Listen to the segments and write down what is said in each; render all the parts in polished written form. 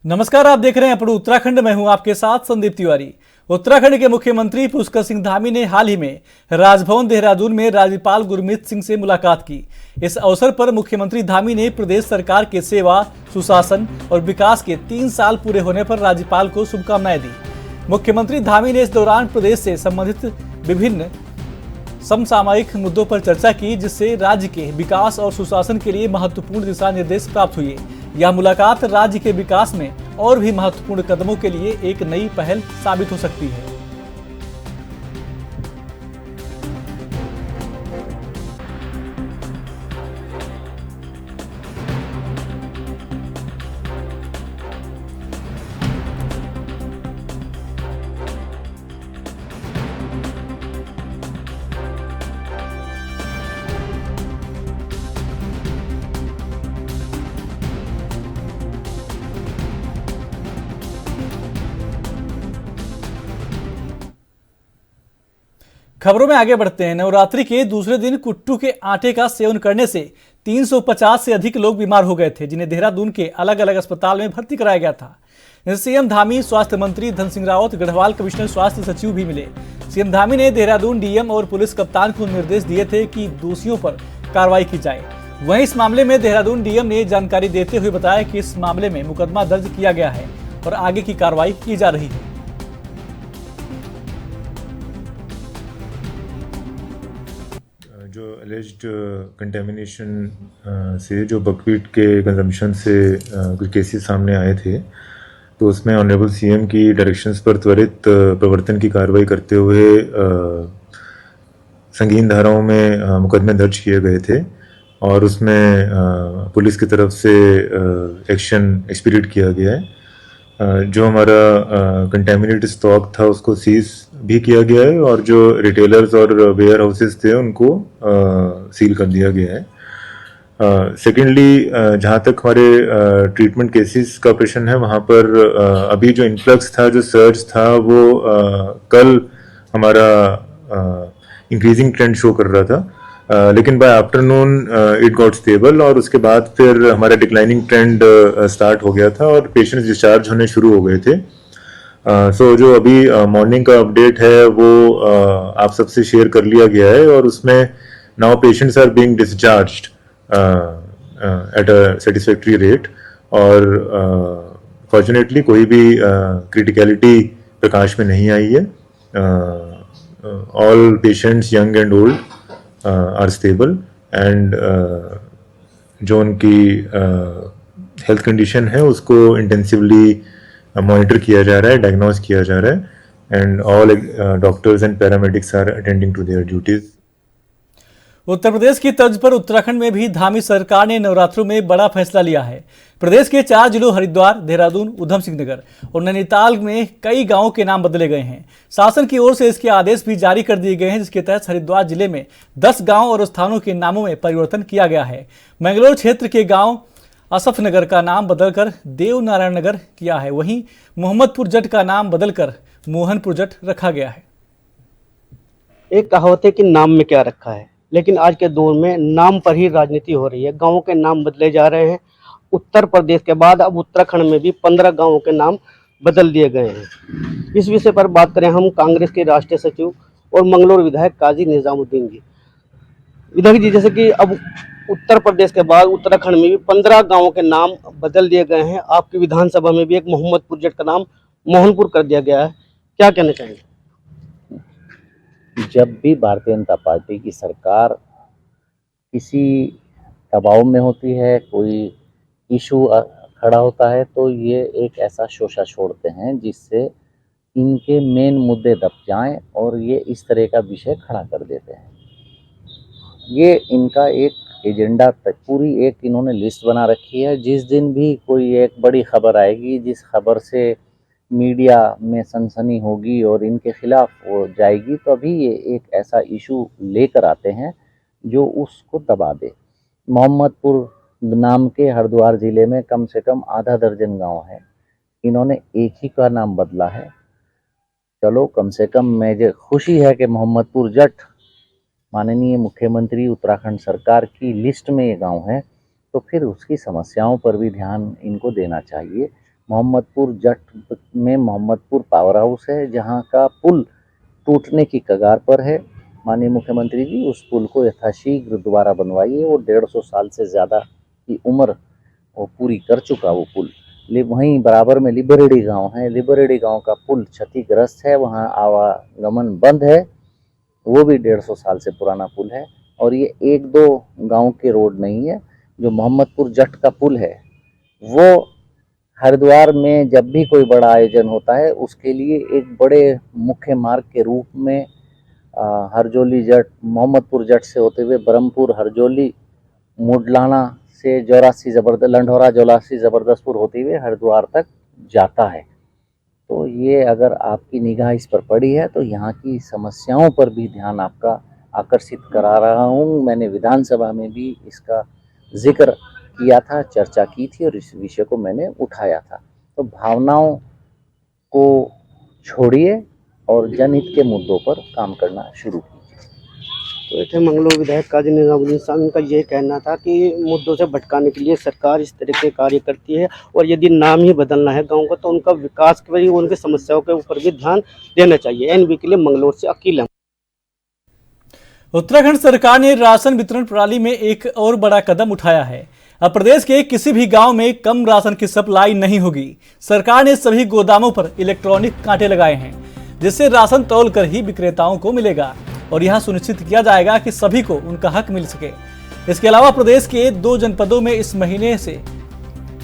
नमस्कार, आप देख रहे हैं अपने उत्तराखंड में हूं आपके साथ संदीप तिवारी। उत्तराखंड के मुख्यमंत्री पुष्कर सिंह धामी ने हाल ही में राजभवन देहरादून में राज्यपाल गुरमीत सिंह से मुलाकात की। इस अवसर पर मुख्यमंत्री धामी ने प्रदेश सरकार के सेवा, सुशासन और विकास के 3 साल पूरे होने पर राज्यपाल को शुभकामनाएं दी। मुख्यमंत्री धामी ने इस दौरान प्रदेश से संबंधित विभिन्न समसामयिक मुद्दों पर चर्चा की, जिससे राज्य के विकास और सुशासन के लिए महत्वपूर्ण दिशा निर्देश प्राप्त हुए। यह मुलाकात राज्य के विकास में और भी महत्वपूर्ण कदमों के लिए एक नई पहल साबित हो सकती है। खबरों में आगे बढ़ते हैं। नवरात्रि के दूसरे दिन कुट्टू के आटे का सेवन करने से 350 से अधिक लोग बीमार हो गए थे, जिन्हें देहरादून के अलग अलग अस्पताल में भर्ती कराया गया था। सीएम धामी, स्वास्थ्य मंत्री धन सिंह रावत, गढ़वाल कमिश्नर स्वास्थ्य सचिव भी मिले। सीएम धामी ने देहरादून डीएम और पुलिस कप्तान को निर्देश दिए थे कि दोषियों पर कार्रवाई की जाए। वहीं इस मामले में देहरादून डीएम ने जानकारी देते हुए बताया कि इस मामले में मुकदमा दर्ज किया गया है और आगे की कार्रवाई की जा रही है। जो एलिज्ड कंटेमिनेशन से जो बकवीट के कंजम्पशन से कुछ केसेस सामने आए थे, तो उसमें ऑनरेबल सीएम की डायरेक्शंस पर त्वरित प्रवर्तन की कार्रवाई करते हुए संगीन धाराओं में मुकदमे दर्ज किए गए थे और उसमें पुलिस की तरफ से एक्शन एक्सपीडिएट किया गया है। जो हमारा कंटेमिनेटेड स्टॉक था उसको सीज भी किया गया है और जो रिटेलर्स और वेयर हाउसेस थे उनको सील कर दिया गया है। सेकेंडली, जहाँ तक हमारे ट्रीटमेंट केसेस का प्रश्न है, वहाँ पर अभी जो इन्फ्लक्स था, जो सर्ज था, वो कल हमारा इंक्रीजिंग ट्रेंड शो कर रहा था, लेकिन by afternoon it got stable और उसके बाद फिर हमारा डिक्लाइनिंग ट्रेंड स्टार्ट हो गया था और पेशेंट्स डिस्चार्ज होने शुरू हो गए थे। सो जो अभी मॉर्निंग का अपडेट है वो आप सबसे शेयर कर लिया गया है और उसमें now patients are being discharged at a satisfactory rate और फॉर्चुनेटली कोई भी क्रिटिकलिटी प्रकाश में नहीं आई है। All patients, young and old, are stable एंड जो उनकी हेल्थ कंडीशन है उसको इंटेंसिवली मॉनिटर किया जा रहा है, डायग्नोज किया जा रहा है and all doctors and paramedics are attending to their duties. Uttar Pradesh की तर्ज पर उत्तराखंड में भी धामी सरकार ने नवरात्रों में बड़ा फैसला लिया है। प्रदेश के 4 जिलों हरिद्वार, देहरादून, उधम सिंह नगर और नैनीताल में कई गांवों के नाम बदले गए हैं। शासन की ओर से इसके आदेश भी जारी कर दिए गए हैं, जिसके तहत हरिद्वार जिले में 10 गांव और स्थानों के नामों में परिवर्तन किया गया है। मैंगलोर क्षेत्र के गांव असफ नगर का नाम बदलकर देव नारायण नगर किया है। वहीं मोहम्मदपुर जट का नाम बदलकर मोहनपुर जट रखा गया है। एक कहावत है कि नाम में क्या रखा है, लेकिन आज के दौर में नाम पर ही राजनीति हो रही है। गांवों के नाम बदले जा रहे हैं। उत्तर प्रदेश के बाद अब उत्तराखंड में भी 15 गांवों के नाम बदल दिए गए हैं। इस विषय पर बात करें हम कांग्रेस के राष्ट्रीय सचिव और मंगलौर विधायक काजी निजामुद्दीन जी। विधायक जी, जैसे कि अब उत्तर प्रदेश के बाद उत्तराखंड में भी 15 गांवों के नाम बदल दिए गए हैं। आपकी विधानसभा में भी एक मोहम्मदपुर जट का नाम मोहनपुर कर दिया गया है, क्या कहना चाहेंगे? जब भी भारतीय जनता पार्टी की सरकार किसी दबाव में होती है, कोई इशू खड़ा होता है, तो ये एक ऐसा शोषा छोड़ते हैं जिससे इनके मेन मुद्दे दब जाएं और ये इस तरह का विषय खड़ा कर देते हैं। ये इनका एक एजेंडा तक पूरी एक इन्होंने लिस्ट बना रखी है। जिस दिन भी कोई एक बड़ी खबर आएगी, जिस खबर से मीडिया में सनसनी होगी और इनके खिलाफ वो जाएगी, तो अभी ये एक ऐसा इशू लेकर आते हैं जो उसको दबा दे। मोहम्मदपुर नाम के हरिद्वार जिले में कम से कम आधा दर्जन गांव है, इन्होंने एक ही का नाम बदला है। चलो, कम से कम मुझे खुशी है कि मोहम्मदपुर जट माननीय मुख्यमंत्री उत्तराखंड सरकार की लिस्ट में ये गांव है, तो फिर उसकी समस्याओं पर भी ध्यान इनको देना चाहिए। मोहम्मदपुर जट में मोहम्मदपुर पावर हाउस है, जहाँ का पुल टूटने की कगार पर है। माननीय मुख्यमंत्री जी उस पुल को यथाशीघ्र दोबारा बनवाइए। वो 150 साल से ज़्यादा की उम्र वो पूरी कर चुका वो पुल। वहीं बराबर में लिबरेडी गांव है, लिबरेडी गांव का पुल क्षतिग्रस्त है, वहां आवागमन बंद है। वो भी 150 साल से पुराना पुल है। और ये एक दो गांव के रोड नहीं है। जो मोहम्मदपुर जट का पुल है वो हरिद्वार में जब भी कोई बड़ा आयोजन होता है उसके लिए एक बड़े मुख्य मार्ग के रूप में हरजोली जट, मोहम्मदपुर जट से होते हुए ब्रह्मपुर, हरजोली, मुडलाना से लंढौरा जोलासी जबरदस्तपुर होते हुए हरिद्वार तक जाता है। तो ये अगर आपकी निगाह इस पर पड़ी है तो यहाँ की समस्याओं पर भी ध्यान आपका आकर्षित करा रहा हूँ। मैंने विधानसभा में भी इसका जिक्र किया था, चर्चा की थी और इस विषय को मैंने उठाया था। तो भावनाओं को छोड़िए और जनहित के मुद्दों पर काम करना शुरू कीजिए। तो ये थे मंगलौर विधायक काजी निजामुद्दीन साहब। इनका ये कहना था कि मुद्दों से भटकाने के लिए सरकार इस तरह के कार्य करती है और यदि नाम ही बदलना है गांव का तो उनका विकास के वजह उनकी समस्याओं के ऊपर भी ध्यान देना चाहिए। एनबी के लिए मंगलौर से अकील अहमद। उत्तराखंड सरकार ने राशन वितरण प्रणाली में एक और बड़ा कदम उठाया है। अब प्रदेश के किसी भी गांव में कम राशन की सप्लाई नहीं होगी। सरकार ने सभी गोदामों पर इलेक्ट्रॉनिक कांटे लगाए हैं, जिससे राशन तौल कर ही विक्रेताओं को मिलेगा और यह सुनिश्चित किया जाएगा कि सभी को उनका हक मिल सके। इसके अलावा प्रदेश के 2 जनपदों में इस महीने से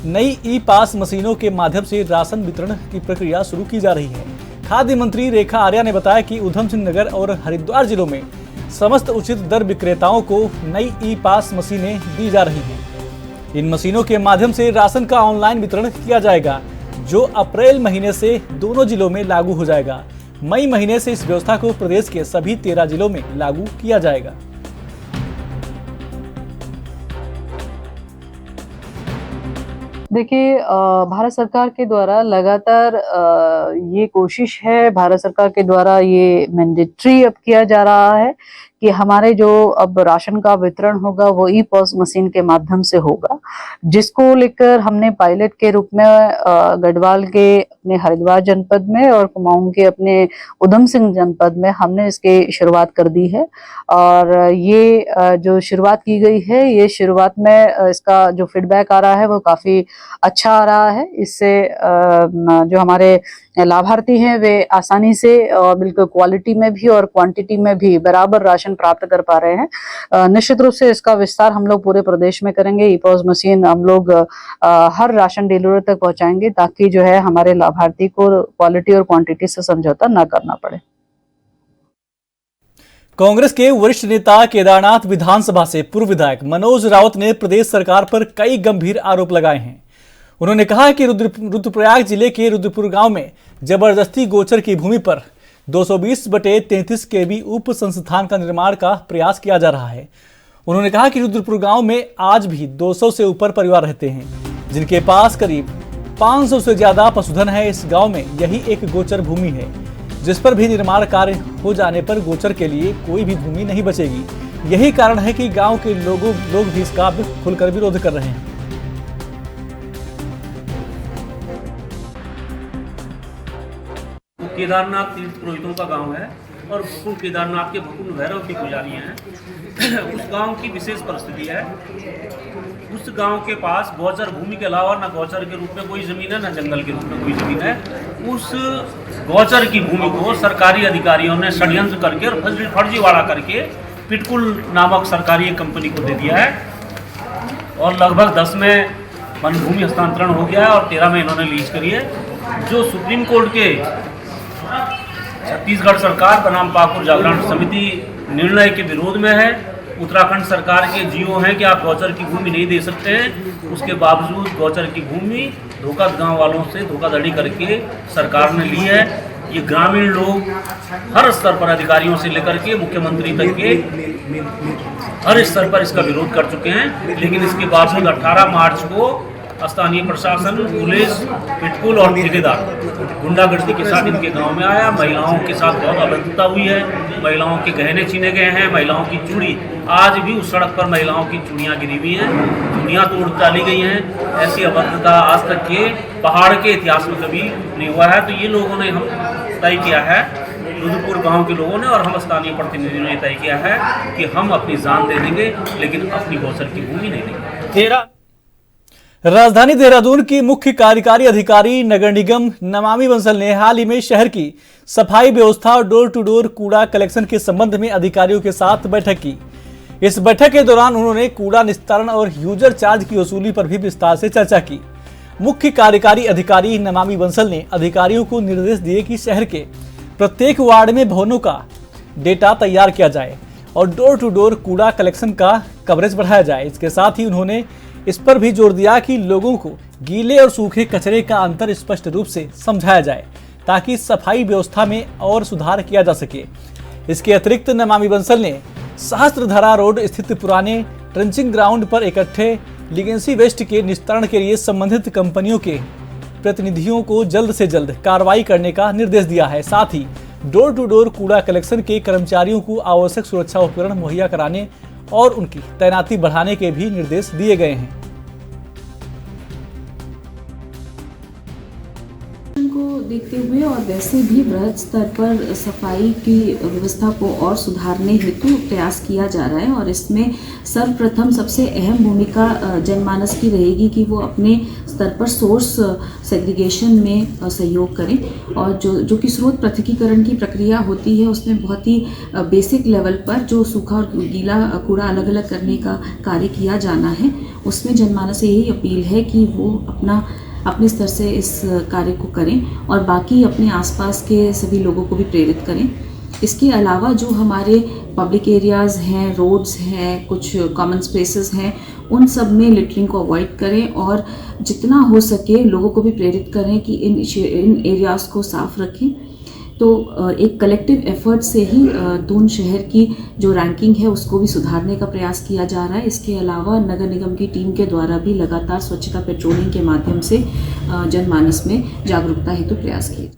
नई ई पास मशीनों के माध्यम से राशन वितरण की प्रक्रिया शुरू की जा रही है। खाद्य मंत्री रेखा आर्या ने बताया कि ऊधम सिंह नगर और हरिद्वार जिलों में समस्त उचित दर विक्रेताओं को नई ई पास मशीनें दी जा रही हैं। इन मशीनों के माध्यम से राशन का ऑनलाइन वितरण किया जाएगा, जो अप्रैल महीने से दोनों जिलों में लागू हो जाएगा। मई महीने से इस व्यवस्था को प्रदेश के सभी 13 जिलों में लागू किया जाएगा। देखिए, भारत सरकार के द्वारा लगातार ये कोशिश है, भारत सरकार के द्वारा ये मैंडेटरी अब किया जा रहा है कि हमारे जो अब राशन का वितरण होगा वो ई पॉस मशीन के माध्यम से होगा, जिसको लेकर हमने पायलट के रूप में गढ़वाल के अपने हरिद्वार जनपद में और कुमाऊं के अपने ऊधम सिंह जनपद में हमने इसकी शुरुआत कर दी है। और ये जो शुरुआत की गई है, ये शुरुआत में इसका जो फीडबैक आ रहा है वो काफी अच्छा आ रहा है। इससे जो हमारे लाभार्थी हैं वे आसानी से और बिल्कुल क्वालिटी में भी और क्वांटिटी में भी बराबर राशन प्राप्त कर पा रहे हैं। निश्चित रूप से इसका विस्तार हम लोग पूरे प्रदेश में करेंगे। ई पॉस मशीन हम लोग हर राशन डीलर तक पहुंचाएंगे ताकि जो है हमारे लाभार्थी को क्वालिटी और क्वांटिटी से समझौता न करना पड़े। कांग्रेस के वरिष्ठ नेता केदारनाथ विधानसभा से पूर्व विधायक मनोज राउत ने प्रदेश सरकार पर कई गंभीर आरोप लगाए हैं। उन्होंने कहा कि रुद्रप्रयाग जिले के रुद्रपुर गांव में जबरदस्ती गोचर की भूमि पर 220/33 kV उप संस्थान का निर्माण का प्रयास किया जा रहा है। उन्होंने कहा कि रुद्रपुर गांव में आज भी 200 से ऊपर परिवार रहते हैं, जिनके पास करीब 500 से ज्यादा पशुधन है। इस गांव में यही एक गोचर भूमि है, जिस पर भी निर्माण कार्य हो जाने पर गोचर के लिए कोई भी भूमि नहीं बचेगी। यही कारण है कि गांव के लोग भी इसका खुलकर विरोध कर रहे हैं। केदारनाथ तीर्थ पुरोहितों का गांव है और भकुंड केदारनाथ के भकुंड भैरव की पुजारी हैं। उस गांव की विशेष परिस्थिति है, उस गांव के पास गौचर भूमि के अलावा न गौचर के रूप में कोई ज़मीन है, न जंगल के रूप में कोई ज़मीन है। उस गौचर की भूमि को सरकारी अधिकारियों ने षड्यंत्र करके और फर्जीवाड़ा करके पिटकुल नामक सरकारी कंपनी को दे दिया है और लगभग 10 में वन भूमि हस्तांतरण हो गया है और 13 में इन्होंने लीज करी है। जो सुप्रीम कोर्ट के छत्तीसगढ़ सरकार बनाम पाकुर जागरण समिति निर्णय के विरोध में है। उत्तराखंड सरकार के जीओ हैं कि आप गौचर की भूमि नहीं दे सकते हैं, उसके बावजूद गौचर की भूमि धोखा गांव वालों से धोखाधड़ी करके सरकार ने ली है। ये ग्रामीण लोग हर स्तर पर अधिकारियों से लेकर के मुख्यमंत्री तक के हर स्तर पर इसका विरोध कर चुके हैं, लेकिन इसके बावजूद 18 मार्च को स्थानीय प्रशासन, पुलिस, पिटकुल और ठेकेदार गुंडागर्दी के साथ इनके गांव में आया। महिलाओं के साथ बहुत अभद्रता हुई है, महिलाओं के गहने छीने गए हैं, महिलाओं की चूड़ी आज भी उस सड़क पर महिलाओं की चूड़ियाँ गिरी हुई हैं, चूड़ियाँ तोड़ डाली गई हैं। ऐसी अभद्रता आज तक के पहाड़ के इतिहास में कभी नहीं हुआ है। तो ये लोगों ने हम तय किया है, रुद्रपुर गांव के लोगों ने और हम स्थानीय प्रतिनिधियों ने तय किया है कि हम अपनी जान दे देंगे लेकिन अपनी गौचर की भूमि नहीं देंगे। राजधानी देहरादून की मुख्य कार्यकारी अधिकारी नगर निगम नमामि बंसल ने हाल ही में शहर की सफाई व्यवस्था और डोर टू डोर कूड़ा कलेक्शन के संबंध में अधिकारियों के साथ बैठक की। इस बैठक के दौरान उन्होंने कूड़ा निस्तारण और यूजर चार्ज की वसूली पर भी विस्तार से चर्चा की। मुख्य कार्यकारी अधिकारी नमामि बंसल ने अधिकारियों को निर्देश दिए कि शहर के प्रत्येक वार्ड में भवनों का डेटा तैयार किया जाए और डोर टू डोर कूड़ा कलेक्शन का कवरेज बढ़ाया जाए। इसके साथ ही उन्होंने इस पर भी जोर दिया कि लोगों को गीले और सूखे कचरे का अंतर स्पष्ट रूप से समझाया जाए ताकि सफाई व्यवस्था में और सुधार किया जा सके। इसके अतिरिक्त नमामि बंसल ने सहस्त्रधारा रोड स्थित पुराने ट्रंचिंग ग्राउंड पर इकट्ठे लीगेसी वेस्ट के निस्तारण के लिए संबंधित कंपनियों के प्रतिनिधियों को जल्द से जल्द कार्रवाई करने का निर्देश दिया है। साथ ही डोर टू डोर कूड़ा कलेक्शन के कर्मचारियों को आवश्यक सुरक्षा उपकरण मुहैया कराने और उनकी तैनाती बढ़ाने के भी निर्देश दिए गए हैं। को देखते हुए और वैसे भी बृहद स्तर पर सफाई की व्यवस्था को और सुधारने हेतु प्रयास किया जा रहा है और इसमें सर्वप्रथम सबसे अहम भूमिका जनमानस की रहेगी कि वो अपने स्तर पर सोर्स सेग्रीगेशन में सहयोग करें और जो कि स्रोत पृथकीकरण की प्रक्रिया होती है उसमें बहुत ही बेसिक लेवल पर जो सूखा और गीला कूड़ा अलग अलग करने का कार्य किया जाना है उसमें जनमानस से यही अपील है कि वो अपने स्तर से इस कार्य को करें और बाकी अपने आसपास के सभी लोगों को भी प्रेरित करें। इसके अलावा जो हमारे पब्लिक एरियाज़ हैं, रोड्स हैं, कुछ कॉमन स्पेसेस हैं, उन सब में लिटरिंग को अवॉइड करें और जितना हो सके लोगों को भी प्रेरित करें कि इन एरियाज़ को साफ रखें। तो एक कलेक्टिव एफर्ट से ही दून शहर की जो रैंकिंग है उसको भी सुधारने का प्रयास किया जा रहा है। इसके अलावा नगर निगम की टीम के द्वारा भी लगातार स्वच्छता पेट्रोलिंग के माध्यम से जनमानस में जागरूकता हेतु प्रयास किए।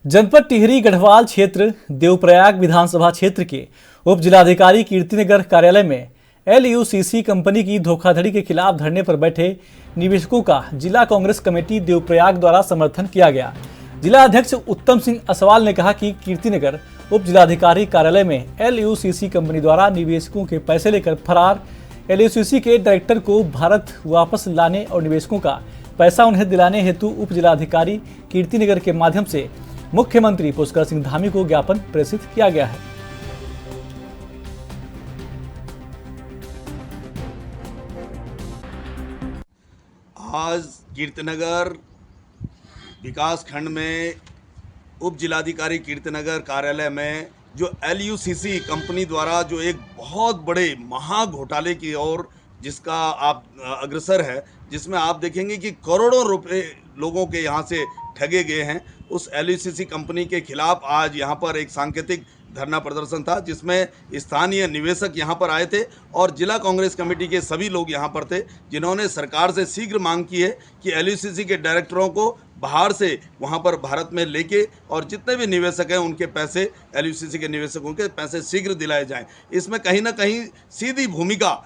जनपद टिहरी गढ़वाल क्षेत्र देवप्रयाग विधानसभा क्षेत्र के उप जिलाधिकारी कीर्तिनगर कार्यालय में LUCC कंपनी की धोखाधड़ी के खिलाफ धरने पर बैठे निवेशकों का जिला कांग्रेस कमेटी देवप्रयाग द्वारा समर्थन किया गया। जिला अध्यक्ष उत्तम सिंह असवाल ने कहा कि कीर्तिनगर उप जिलाधिकारी कार्यालय में LUCC कंपनी द्वारा निवेशकों के पैसे लेकर फरार LUCC के डायरेक्टर को भारत वापस लाने और निवेशकों का पैसा उन्हें दिलाने हेतु उप जिलाधिकारी कीर्तिनगर के माध्यम से मुख्यमंत्री पुष्कर सिंह धामी को ज्ञापन प्रेषित किया गया है। आज कीर्तिनगर विकास खंड में उप जिलाधिकारी कीर्तिनगर कार्यालय में जो LUCC कंपनी द्वारा जो एक बहुत बड़े महा घोटाले की ओर जिसका आप अग्रसर है, जिसमें आप देखेंगे कि करोड़ों रुपए लोगों के यहाँ से ठगे गए हैं, उस LUCC कंपनी के खिलाफ आज यहाँ पर एक सांकेतिक धरना प्रदर्शन था जिसमें स्थानीय निवेशक यहाँ पर आए थे और जिला कांग्रेस कमेटी के सभी लोग यहाँ पर थे जिन्होंने सरकार से शीघ्र मांग की है कि LUCC के डायरेक्टरों को बाहर से वहाँ पर भारत में लेके और जितने भी निवेशक हैं उनके पैसे LUCC के निवेशकों के पैसे शीघ्र दिलाए जाएं। इसमें कहीं ना कहीं सीधी भूमिका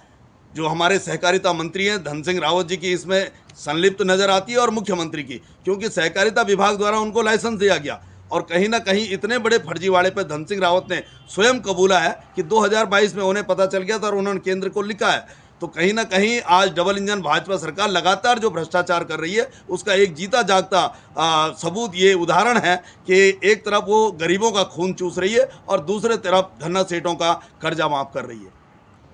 जो हमारे सहकारिता मंत्री हैं धन सिंह रावत जी की इसमें संलिप्त नज़र आती है और मुख्यमंत्री की, क्योंकि सहकारिता विभाग द्वारा उनको लाइसेंस दिया गया और कहीं ना कहीं इतने बड़े फर्जीवाड़े पर धन सिंह रावत ने स्वयं कबूला है कि 2022 में उन्हें पता चल गया था और उन्होंने केंद्र को लिखा है। तो कहीं ना कहीं आज डबल इंजन भाजपा सरकार लगातार जो भ्रष्टाचार कर रही है उसका एक जीता जागता सबूत ये उदाहरण है कि एक तरफ वो गरीबों का खून चूस रही है और दूसरे तरफ धन्ना सेठों का कर्जा माफ़ कर रही है।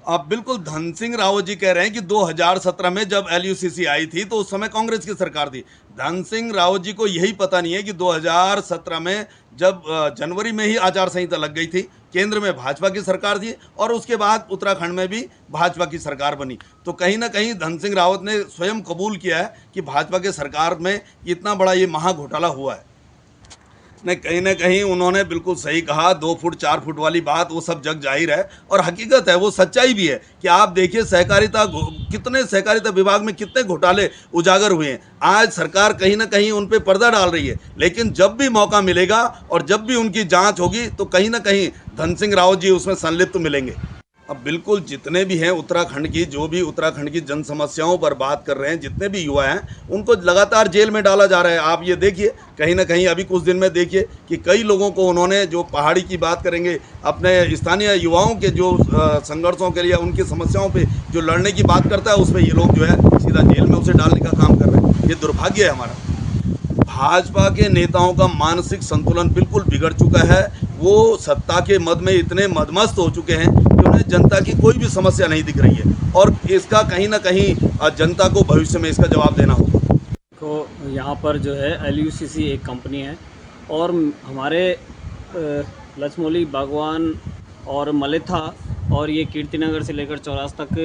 अब बिल्कुल धन सिंह रावत जी कह रहे हैं कि 2017 में जब LUCC आई थी तो उस समय कांग्रेस की सरकार थी। धन सिंह रावत जी को यही पता नहीं है कि 2017 में जब जनवरी में ही आचार संहिता लग गई थी, केंद्र में भाजपा की सरकार थी और उसके बाद उत्तराखंड में भी भाजपा की सरकार बनी। तो कहीं ना कहीं धन सिंह रावत ने स्वयं कबूल किया है कि भाजपा के सरकार में इतना बड़ा ये महा घोटाला हुआ है। नहीं, कहीं ना कहीं उन्होंने बिल्कुल सही कहा। 2 फुट 4 फुट वाली बात वो सब जग जाहिर है और हकीकत है, वो सच्चाई भी है कि आप देखिए सहकारिता विभाग में कितने घोटाले उजागर हुए हैं। आज सरकार कहीं ना कहीं उन पे पर्दा डाल रही है, लेकिन जब भी मौका मिलेगा और जब भी उनकी जांच होगी तो कहीं ना कहीं धन सिंह रावत जी उसमें संलिप्त मिलेंगे। अब बिल्कुल जितने भी हैं उत्तराखंड की, जो भी उत्तराखंड की जन समस्याओं पर बात कर रहे हैं, जितने भी युवा हैं उनको लगातार जेल में डाला जा रहा है। आप ये देखिए, कहीं ना कहीं अभी कुछ दिन में देखिए कि कई लोगों को उन्होंने, जो पहाड़ी की बात करेंगे, अपने स्थानीय युवाओं के जो संघर्षों के लिए, उनकी समस्याओं पे जो लड़ने की बात करता है, उस पर ये लोग जो है सीधा जेल में उसे डालने का काम कर रहे हैं। ये दुर्भाग्य है हमारा। भाजपा के नेताओं का मानसिक संतुलन बिल्कुल बिगड़ चुका है। वो सत्ता के मद में इतने मदमस्त हो चुके हैं कि उन्हें जनता की कोई भी समस्या नहीं दिख रही है, और इसका कहीं ना कहीं जनता को भविष्य में इसका जवाब देना होगा। तो यहाँ पर जो है LUCC एक कंपनी है, और हमारे लचमोली, बागवान और मलेथा और ये कीर्तिनगर से लेकर चौरास तक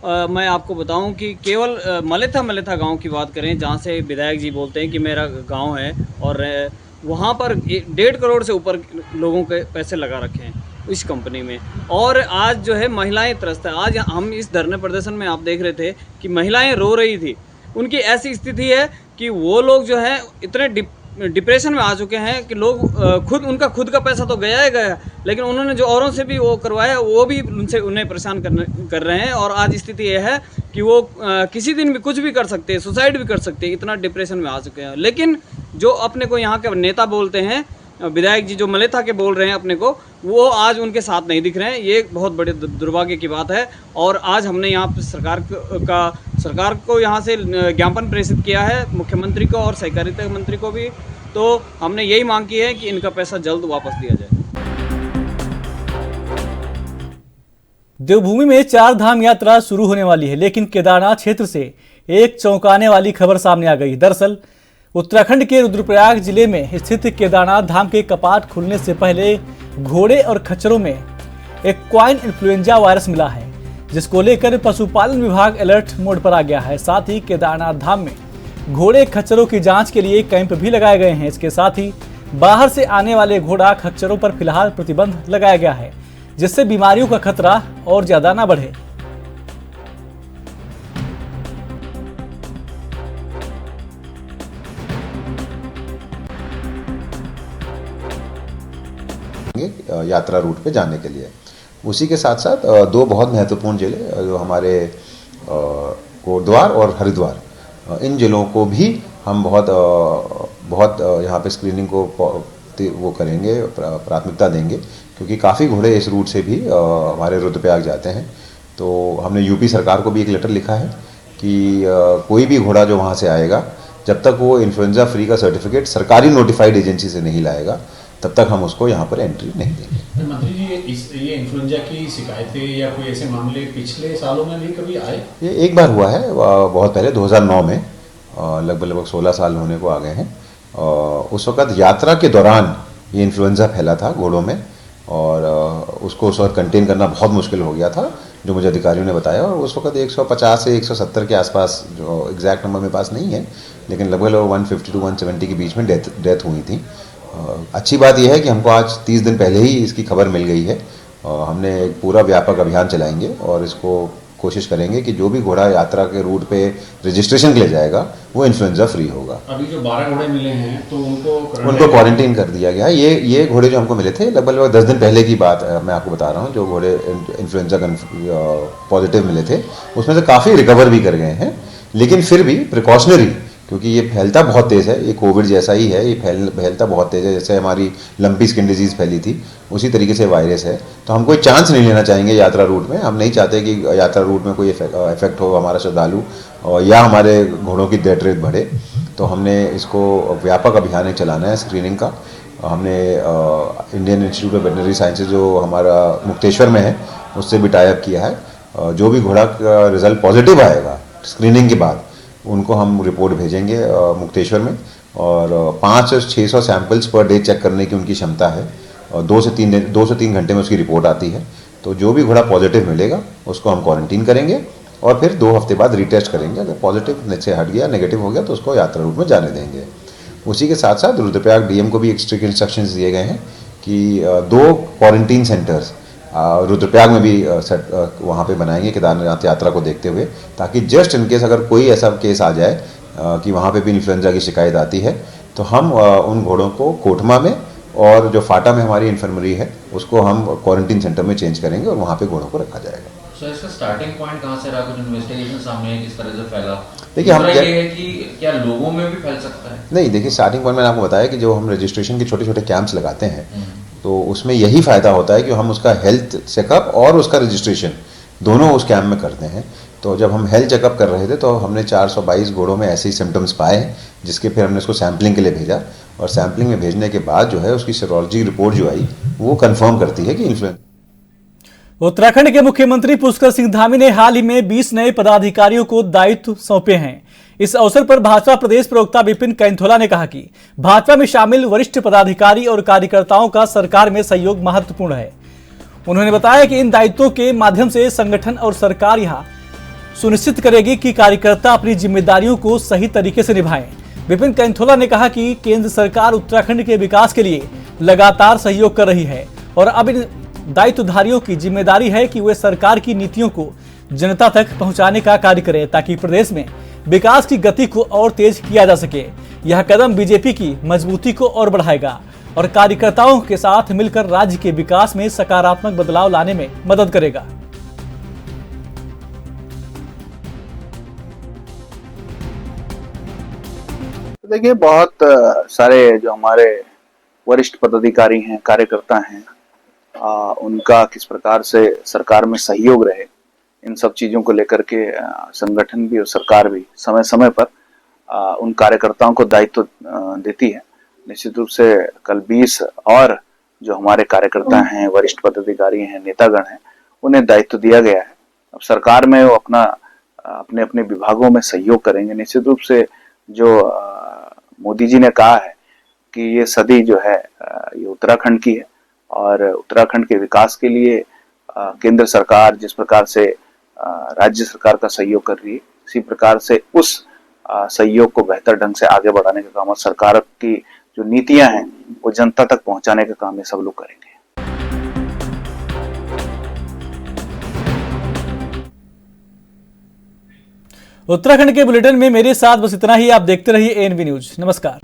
मैं आपको बताऊं कि केवल मलेथा गांव की बात करें, जहां से विधायक जी बोलते हैं कि मेरा गांव है, और वहां पर 1.5 करोड़ से ऊपर लोगों के पैसे लगा रखे हैं इस कंपनी में। और आज जो है महिलाएं त्रस्त है। आज हम इस धरने प्रदर्शन में आप देख रहे थे कि महिलाएं रो रही थी। उनकी ऐसी स्थिति है कि वो लोग जो है इतने डिप्रेशन में आ चुके हैं कि लोग उनका खुद का पैसा तो गया ही गया, लेकिन उन्होंने जो औरों से भी वो करवाया वो भी उन्हें परेशान कर रहे हैं। और आज स्थिति ये है कि वो किसी दिन भी कुछ भी कर सकते हैं, सुसाइड भी कर सकते हैं, इतना डिप्रेशन में आ चुके हैं। लेकिन जो अपने को यहाँ के नेता बोलते हैं, विधायक जी जो मलेथा के बोल रहे हैं अपने को, वो आज उनके साथ नहीं दिख रहे हैं। ये बहुत बड़े दुर्भाग्य की बात है। और आज हमने यहाँ पर सरकार को यहाँ से ज्ञापन प्रेषित किया है, मुख्यमंत्री को और सहकारिता मंत्री को भी। तो हमने यही मांग की है कि इनका पैसा जल्द वापस दिया जाए। देवभूमि में 4 धाम यात्रा शुरू होने वाली है, लेकिन केदारनाथ क्षेत्र से एक चौंकाने वाली खबर सामने आ गई। दरअसल उत्तराखंड के रुद्रप्रयाग जिले में स्थित केदारनाथ धाम के कपाट खुलने से पहले घोड़े और खच्चरों में एक्वाइन इन्फ्लुएंजा वायरस मिला है, जिसको लेकर पशुपालन विभाग अलर्ट मोड पर आ गया है। साथ ही केदारनाथ धाम में घोड़े खच्चरों की जांच के लिए कैंप भी लगाए गए हैं। इसके साथ ही बाहर से आने वाले घोड़ा खच्चरों पर फिलहाल प्रतिबंध लगाया गया है, जिससे बीमारियों का खतरा और ज्यादा ना बढ़े। यात्रा रूट पे जाने के लिए। उसी के साथ साथ 2 बहुत महत्वपूर्ण जिले जो हमारे कोटद्वार और हरिद्वार, इन जिलों को भी हम बहुत यहाँ पे स्क्रीनिंग को वो करेंगे, प्राथमिकता देंगे, क्योंकि काफ़ी घोड़े इस रूट से भी हमारे रुद्रप्रयाग जाते हैं। तो हमने यूपी सरकार को भी एक लेटर लिखा है कि कोई भी घोड़ा जो वहाँ से आएगा, जब तक वो इन्फ्लुएंजा फ्री का सर्टिफिकेट सरकारी नोटिफाइड एजेंसी से नहीं लाएगा, तब तक हम उसको यहाँ पर एंट्री नहीं देंगे। मंत्री जी, ये इन्फ्लुएंजा की शिकायतें या कोई ऐसे मामले पिछले सालों में भी कभी आए? ये एक बार हुआ है, बहुत पहले 2009 में, लगभग 16 साल होने को आ गए हैं। उस वक़्त यात्रा के दौरान ये इन्फ्लुएंजा फैला था घोड़ों में, और उसको उस वक्त कंटेन करना बहुत मुश्किल हो गया था, जो मुझे अधिकारियों ने बताया। और उस वक्त 150 से 170 के आसपास, जो एग्जैक्ट नंबर मेरे पास नहीं है, लेकिन लगभग 150 to 170 के बीच में डेथ हुई थी। अच्छी बात यह है कि हमको आज 30 दिन पहले ही इसकी खबर मिल गई है। हमने एक पूरा व्यापक अभियान चलाएंगे और इसको कोशिश करेंगे कि जो भी घोड़ा यात्रा के रूट पे रजिस्ट्रेशन के लिए जाएगा वो इन्फ्लुएंजा फ्री होगा। अभी जो 12 घोड़े मिले हैं तो उनको क्वारंटीन कर दिया गया है। ये घोड़े जो हमको मिले थे लगभग 10 दिन पहले की बात मैं आपको बता रहा हूँ। जो घोड़े इन्फ्लुएंजा पॉजिटिव मिले थे उसमें से काफ़ी रिकवर भी कर गए हैं, लेकिन फिर भी प्रिकॉशनरी, क्योंकि ये फैलता बहुत तेज़ है, ये कोविड जैसा ही है, ये फैलता बहुत तेज़ है। जैसे हमारी लंपी स्किन डिजीज़ फैली थी, उसी तरीके से वायरस है। तो हम कोई चांस नहीं लेना चाहेंगे यात्रा रूट में। हम नहीं चाहते कि यात्रा रूट में कोई इफेक्ट हो हमारा श्रद्धालु, या हमारे घोड़ों की डेथ रेट बढ़े। तो हमने इसको व्यापक अभियान चलाना है स्क्रीनिंग का। हमने Indian institute of veterinary sciences जो हमारा मुक्तेश्वर में है, उससे भी टाई अप किया है। जो भी घोड़ा का रिजल्ट पॉजिटिव आएगा स्क्रीनिंग के बाद, उनको हम रिपोर्ट भेजेंगे मुक्तेश्वर में, और 500 से 600 सैंपल्स पर डे चेक करने की उनकी क्षमता है, और 2 से 3 घंटे में उसकी रिपोर्ट आती है। तो जो भी घोड़ा पॉजिटिव मिलेगा उसको हम क्वारंटीन करेंगे, और फिर 2 हफ्ते बाद रीटेस्ट करेंगे। अगर पॉजिटिव से हट गया, नेगेटिव हो गया, तो उसको यात्रा रूट में जाने देंगे। उसी के साथ साथ रुद्रप्रयाग डीएम को भी एक स्ट्रिक्ट इंस्ट्रक्शंस दिए गए हैं कि 2 क्वारंटीन सेंटर्स रुद्रप्रयाग में भी वहाँ पे बनाएंगे केदारनाथ यात्रा को देखते हुए, ताकि जस्ट इन केस अगर कोई ऐसा केस आ जाए कि वहाँ पे भी इन्फ्लुएंजा की शिकायत आती है, तो हम उन घोड़ों को कोटमा में और जो फाटा में हमारी इन्फर्मरी है उसको हम क्वारंटीन सेंटर में चेंज करेंगे और वहाँ पे घोड़ों को रखा जाएगा। सो इसका स्टार्टिंग पॉइंट कहाँ से रहा, कुछ इन्वेस्टिगेशन सामने है किस तरह से फैला? देखिए हम ये है कि क्या लोगों में भी फैल सकता है? नहीं, देखिए स्टार्टिंग पॉइंट मैंने आपको बताया कि जो हम रजिस्ट्रेशन के छोटे छोटे कैंप्स लगाते हैं तो उसमें यही फ़ायदा होता है कि हम उसका हेल्थ चेकअप और उसका रजिस्ट्रेशन दोनों उस कैंप में करते हैं। तो जब हम हेल्थ चेकअप कर रहे थे तो हमने 422 घोड़ों में ऐसे ही सिम्टम्स पाए हैं, जिसके फिर हमने उसको सैम्पलिंग के लिए भेजा और सैम्पलिंग में भेजने के बाद जो है उसकी सीरोलॉजी रिपोर्ट जो आई वो कंफर्म करती है कि इन्फ्लुएंजा। उत्तराखंड के मुख्यमंत्री पुष्कर सिंह धामी ने हाल ही में 20 नए पदाधिकारियों को दायित्व सौंपे हैं। इस अवसर पर भाजपा प्रदेश प्रवक्ता विपिन कैंथोला ने कहा कि भाजपा में शामिल वरिष्ठ पदाधिकारी और कार्यकर्ताओं का सरकार में सहयोग महत्वपूर्ण है। उन्होंने बताया कि इन दायित्वों के माध्यम से संगठन और सरकार यहां सुनिश्चित करेगी कि कार्यकर्ता अपनी जिम्मेदारियों को सही तरीके से निभाएं। विपिन कैंथोला ने कहा कि केंद्र सरकार उत्तराखंड के विकास के लिए लगातार सहयोग कर रही है और अब इन दायित्वधारियों की जिम्मेदारी है कि वे सरकार की नीतियों को जनता तक पहुंचाने का कार्य करें ताकि प्रदेश में विकास की गति को और तेज किया जा सके। यह कदम बीजेपी की मजबूती को और बढ़ाएगा और कार्यकर्ताओं के साथ मिलकर राज्य के विकास में सकारात्मक बदलाव लाने में मदद करेगा। देखिए, बहुत सारे जो हमारे वरिष्ठ पदाधिकारी हैं, कार्यकर्ता हैं, उनका किस प्रकार से सरकार में सहयोग रहे, इन सब चीज़ों को लेकर के संगठन भी और सरकार भी समय समय पर उन कार्यकर्ताओं को दायित्व देती है। निश्चित रूप से कल 20 और जो हमारे कार्यकर्ता हैं, वरिष्ठ पदाधिकारी हैं, नेतागण हैं, उन्हें दायित्व दिया गया है। अब सरकार में वो अपने अपने विभागों में सहयोग करेंगे। निश्चित रूप से जो मोदी जी ने कहा है कि ये सदी जो है ये उत्तराखंड की है और उत्तराखंड के विकास के लिए केंद्र सरकार जिस प्रकार से राज्य सरकार का सहयोग कर रही है, इसी प्रकार से उस सहयोग को बेहतर ढंग से आगे बढ़ाने का काम और सरकार की जो नीतियां हैं वो जनता तक पहुंचाने का काम ये सब लोग करेंगे। उत्तराखंड के बुलेटिन में मेरे साथ बस इतना ही। आप देखते रहिए एएनवी न्यूज। नमस्कार।